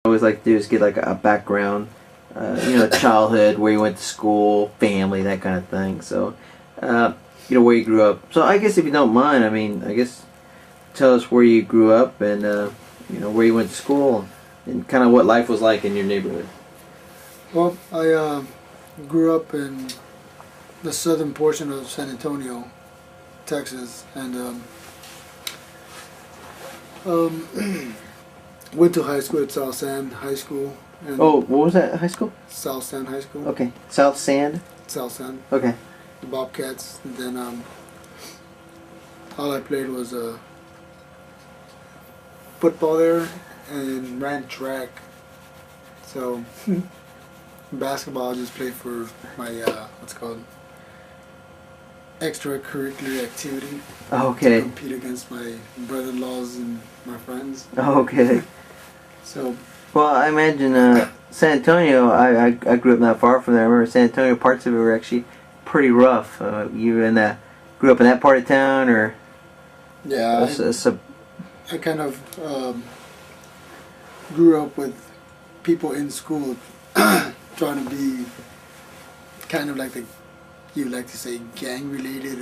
always like to do is get like a background, childhood, where you went to school, family, that kind of thing. So, where you grew up. So I guess if you don't mind, I guess tell us where you grew up and where you went to school and kind of what life was like in your neighborhood. Well, I grew up in the southern portion of San Antonio, Texas, and went to high school at South San High School. And Oh, what was that high school? South San High School. Okay, South Sand. South San. Okay. The Bobcats. And then all I played was football there and ran track. So basketball I just played for my what's it called extracurricular activity. Oh, okay. To compete against my brother-in-laws and my friends. Oh, okay. So. Well, I imagine San Antonio. I grew up not far from there. I remember San Antonio. Parts of it were actually pretty rough. You grew up in that part of town, or? Yeah. I kind of grew up with people in school trying to be kind of like you like to say gang related,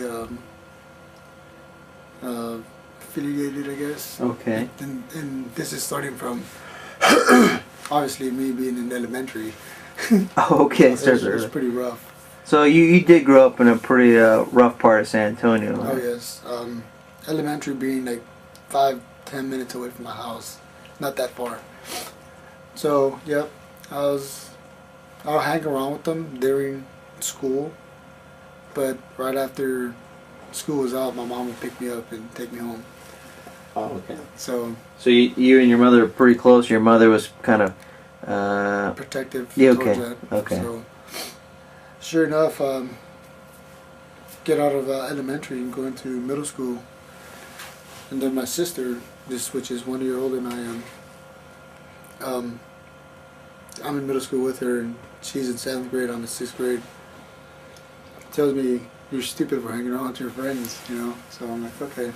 affiliated, I guess. Okay. And this is starting from obviously me being in elementary. Oh, okay. So it was pretty rough. So you did grow up in a pretty rough part of San Antonio. Oh yes. Elementary being like 5-10 minutes away from my house, not that far. So yep, I'll hang around with them during school, but right after school was out, my mom would pick me up and take me home. Oh, okay. So you and your mother were pretty close. Your mother was kind of protective. Yeah. Towards Okay. that. Okay. So sure enough, get out of elementary and go into middle school, and then my sister, which is 1 year older than I am. I'm in middle school with her, and she's in 7th grade. I'm in 6th grade. Tells me, "You're stupid for hanging around with your friends," So I'm like, okay.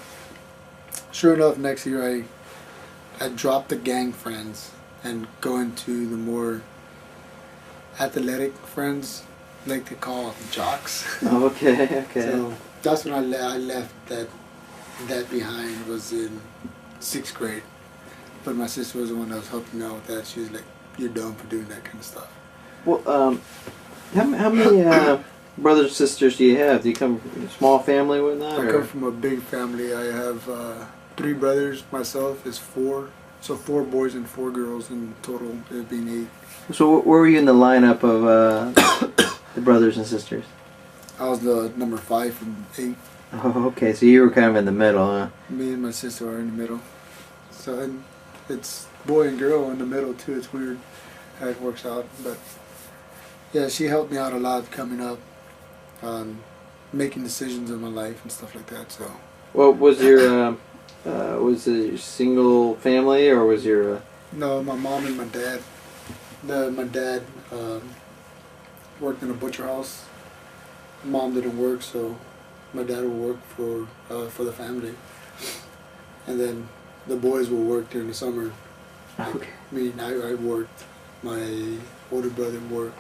Sure enough, next year I dropped the gang friends and go into the more athletic friends, like they call jocks. Oh, okay. Okay. So that's when I left that behind. Was in 6th grade. But my sister was the one that was helping me out with that. She was like, "You're dumb for doing that kind of stuff." Well, how many brothers and sisters do you have? Do you come from a small family or whatnot? I come from a big family. I have 3 brothers. Myself is 4. So 4 boys and 4 girls in total, it being 8. So where were you in the lineup of the brothers and sisters? I was the number 5 from 8. Oh, okay. So you were kind of in the middle, huh? Me and my sister are in the middle. So and it's boy and girl in the middle too. It's weird how it works out, but yeah, she helped me out a lot coming up, making decisions in my life and stuff like that. So. Well, was it single family or was your? No, my mom and my dad. My dad worked in a butcher house. Mom didn't work, so my dad would work for the family, and then the boys will work during the summer. Okay. I worked. My older brother worked.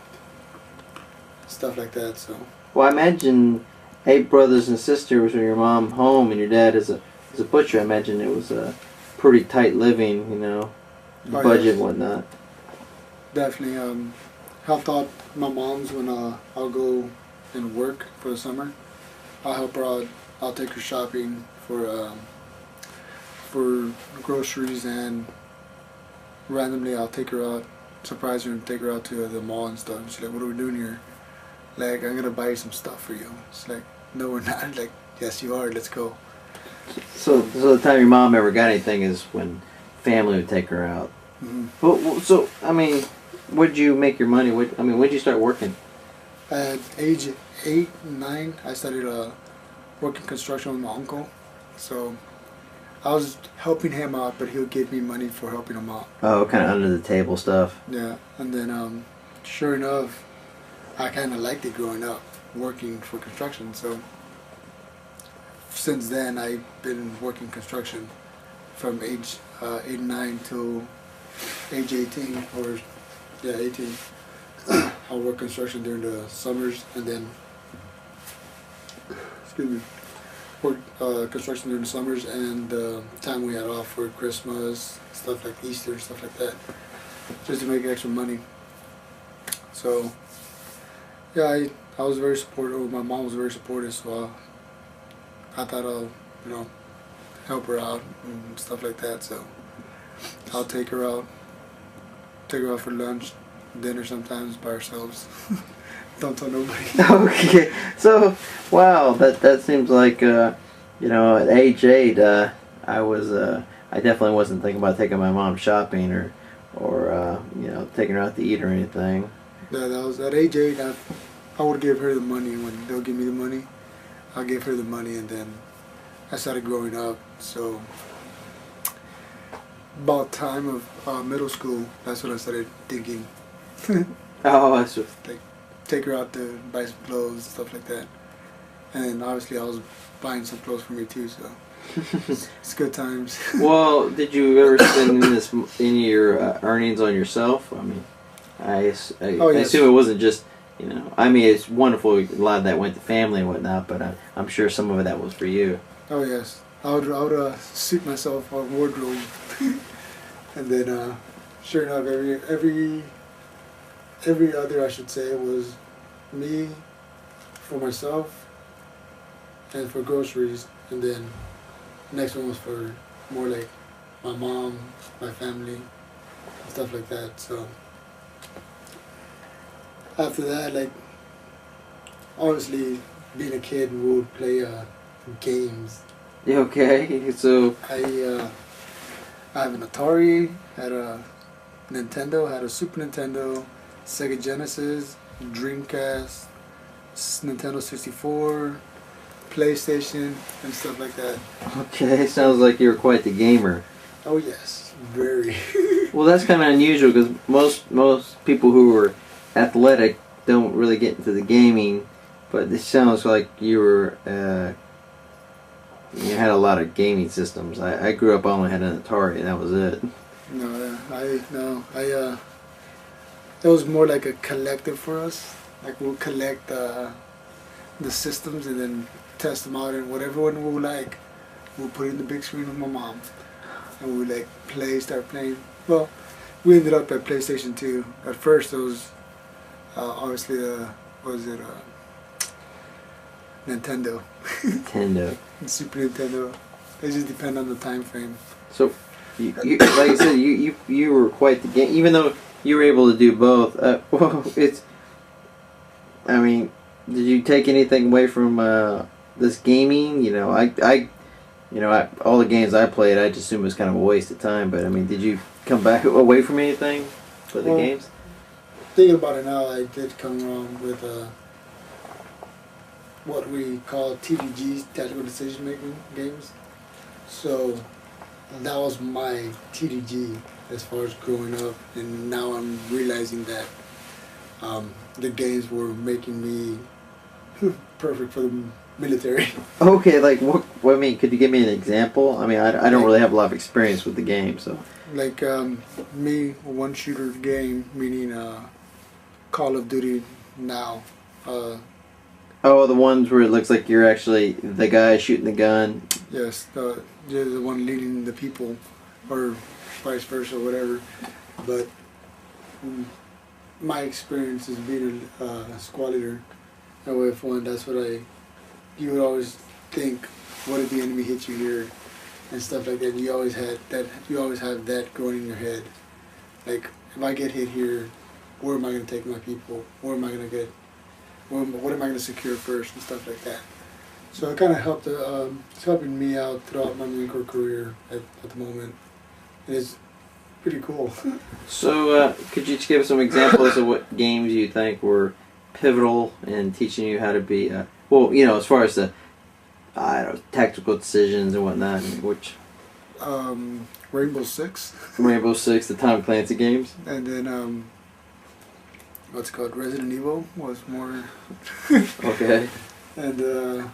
Stuff like that. So. Well, I imagine 8 brothers and sisters with your mom home and your dad is a butcher. I imagine it was a pretty tight living, budget yes. and whatnot. Definitely helped out my mom's when I'll go and work for the summer. I'll help her out. I'll take her shopping for groceries, and randomly I'll take her out, surprise her and take her out to the mall and stuff. And she's like, "What are we doing here?" Like, "I'm gonna buy you some stuff for you." It's like, "No, we're not." Like, "Yes, you are. Let's go." So the time your mom ever got anything is when family would take her out. Mm-hmm. Well, so where'd you make your money? When'd you start working? At age 8, 9, I started working construction with my uncle. So I was helping him out, but he'll give me money for helping him out. Oh, kind of under the table stuff. Yeah, and then sure enough, I kind of liked it growing up, working for construction. So since then, I've been working construction from age 8, 9 till age 18 or 18. I'll work construction during the summers, and then excuse me, work construction during the summers, and time we had off for Christmas, stuff like Easter, stuff like that, just to make extra money. So yeah, I was very supportive. My mom was very supportive, so I thought I'll help her out and stuff like that. So I'll take her out for lunch, dinner sometimes by ourselves. Don't tell nobody. Okay, so wow, that seems like at age 8, I definitely wasn't thinking about taking my mom shopping or taking her out to eat or anything. Yeah, that was at age 8. I would give her the money when they'll give me the money. I'll give her the money, and then I started growing up. So about time of middle school, that's when I started thinking. Oh, I see. Like, take her out to buy some clothes, stuff like that. And then obviously I was buying some clothes for me too, so it's good times. Well, did you ever spend any of your earnings on yourself? I mean, I assume it wasn't just, I mean, it's wonderful, a lot of that went to family and whatnot, but I'm sure some of that was for you. Oh yes, I would suit myself a wardrobe, and then sure enough, every other, I should say, was me for myself and for groceries, and then next one was for more like my mom, my family, stuff like that. So after that, like, honestly, being a kid, we would play games. Okay, so I have an Atari, had a Nintendo, had a Super Nintendo, Sega Genesis, Dreamcast, Nintendo 64, PlayStation, and stuff like that. okay, sounds like you were quite the gamer. Oh yes, very. Well, that's kind of unusual because most people who are athletic don't really get into the gaming, but it sounds like you were you had a lot of gaming systems. I grew up, I only had an Atari, and that was it. It was more like a collective for us. Like, we'll collect the systems and then test them out, and whatever one we like, we'll put it in the big screen with my mom, and we start playing. Well, we ended up at PlayStation 2. At first, it was obviously Nintendo. Nintendo. Super Nintendo. It just depends on the time frame. So, you like I said, you were quite the game. Even though you were able to do both. Well, I mean, did you take anything away from this gaming? All the games I played, I just assumed it was kind of a waste of time. But I mean, did you come back away from anything for the games? Thinking about it now, I did come around with what we call TDGs, tactical decision making games. So that was my TDG as far as growing up, and now I'm realizing that the games were making me perfect for the military. Okay, like what? I mean, could you give me an example? I mean, I don't really have a lot of experience with the game, so. Like me, one shooter game, meaning Call of Duty now. Oh, the ones where it looks like you're actually the guy shooting the gun. Yes, you're the one leading the people, or vice versa, whatever. But my experience is being a squad leader. OF1, that's what you would always think, what if the enemy hits you here, and stuff like that. You always have that going in your head. Like, if I get hit here, where am I going to take my people? Where am I going to get? What am I going to secure first, and stuff like that. So it kind of helped. It's helping me out throughout my Marine Corps career at the moment. And it's pretty cool. So, could you just give us some examples of what games you think were pivotal in teaching you how to be, as far as the, tactical decisions and whatnot, which... Rainbow Six. Rainbow Six, the Tom Clancy games. And then, what's it called? Resident Evil was more... Okay. And,